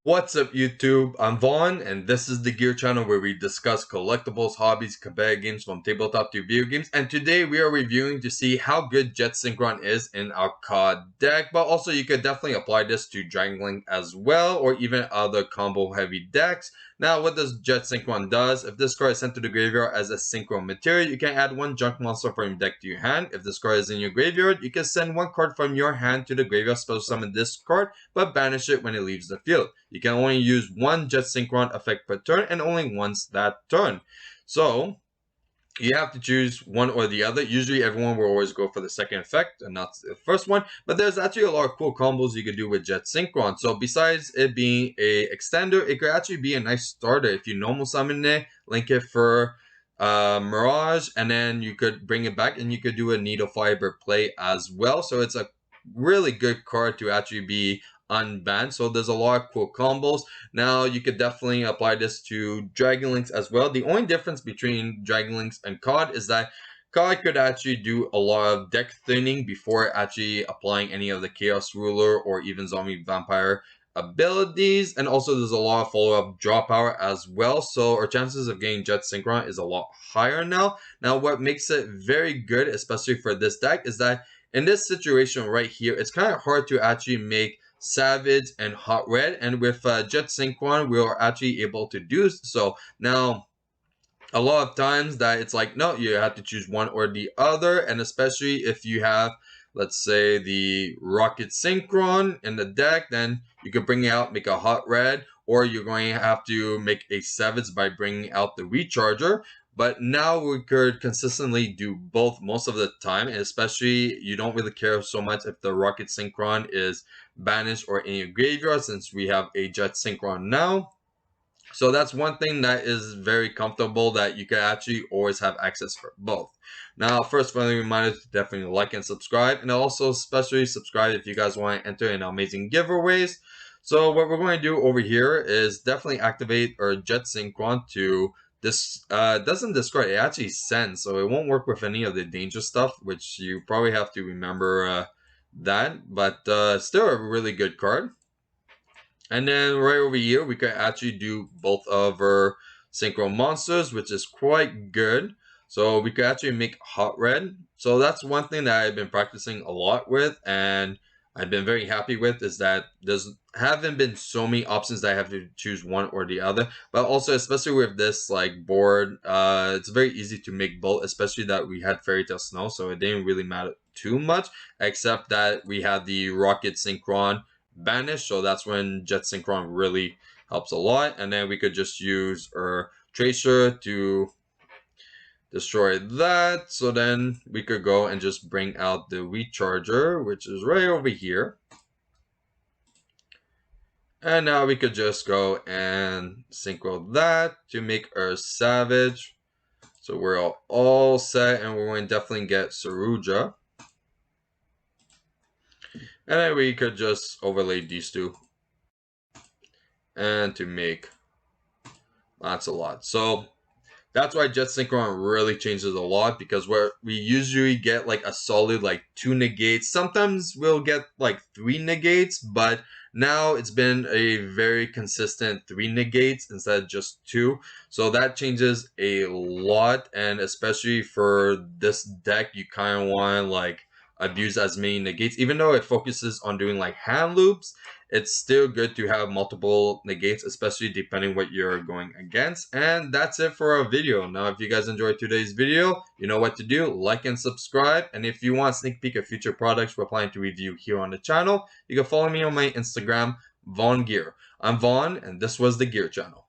What's up YouTube? I'm Vaughn and this is the Gear channel where we discuss collectibles, hobbies, competitive games from tabletop to video games, and today we are reviewing to see how good Jet Synchron is in our C.O.D deck, but also you could definitely apply this to Dragon Link as well or even other combo heavy decks. Now what does Jet Synchron does? If this card is sent to the graveyard as a synchro material, you can add one junk monster from your deck to your hand. If this card is in your graveyard, you can send one card from your hand to the graveyard, special summon this card, but banish it when it leaves the field. You can only use one Jet Synchron effect per turn and only once that turn. So you have to choose one or the other. Usually everyone will always go for the second effect and not the first one. But there's actually a lot of cool combos you could do with Jet Synchron. So besides it being a extender, it could actually be a nice starter. If you normal summon it, link it for Mirage, and then you could bring it back and you could do a Needle Fiber play as well. So it's a really good card to actually be unbanned. So there's a lot of cool combos. Now you could definitely apply this to Dragon Links as well. The only difference between Dragon Links and C.O.D is that C.O.D could actually do a lot of deck thinning before actually applying any of the Chaos Ruler or even Zombie Vampire abilities, and also there's a lot of follow-up draw power as well, so our chances of getting Jet Synchron is a lot higher now. Now what makes it very good, especially for this deck, is that in this situation right here, it's kind of hard to actually make Savage and Hot Red, and with Jet Synchron we are actually able to do so. Now a lot of times that it's like, no, you have to choose one or the other, and especially if you have, let's say, the Rocket Synchron in the deck, then you could bring it out, make a Hot Red, or you're going to have to make a Savage by bringing out the Recharger. But now we could consistently do both most of the time, and especially you don't really care so much if the Rocket Synchron is banished or in your graveyard, since we have a Jet Synchron now. So that's one thing that is very comfortable, that you can actually always have access for both. Now, first, friendly reminder to definitely like and subscribe, and also especially subscribe if you guys want to enter in amazing giveaways. So what we're going to do over here is definitely activate our Jet Synchron to this. Doesn't discard, it actually sends, so it won't work with any of the danger stuff, which you probably have to remember that, but still a really good card. And then right over here, we can actually do both of our synchro monsters, which is quite good. So we could actually make Hot Red. So that's one thing that I've been practicing a lot with, and I've been very happy with, is that there's haven't been so many options that I have to choose one or the other. But also, especially with this like board, it's very easy to make both, especially that we had Fairy Tale Snow, so it didn't really matter too much, except that we had the Rocket Synchron banished, so that's when Jet Synchron really helps a lot. And then we could just use our Tracer to destroy that, so then we could go and just bring out the Recharger, which is right over here. And now we could just go and synchro that to make our Savage. So we're all set, and we're going to definitely get Saruja. And then we could just overlay these two, and to make Lancelot. So that's why Jet Synchron really changes a lot, because where we usually get like a solid like 2 negates, sometimes we'll get like 3 negates, but now it's been a very consistent 3 negates instead of just 2. So that changes a lot, and especially for this deck, you kind of want to like abuse as many negates. Even though it focuses on doing like hand loops, it's still good to have multiple negates, especially depending what you're going against. And that's it for our video. Now, if you guys enjoyed today's video, you know what to do. Like and subscribe. And if you want a sneak peek of future products we're planning to review here on the channel, you can follow me on my Instagram, VaughnGear. I'm Vaughn, and this was the Gear Channel.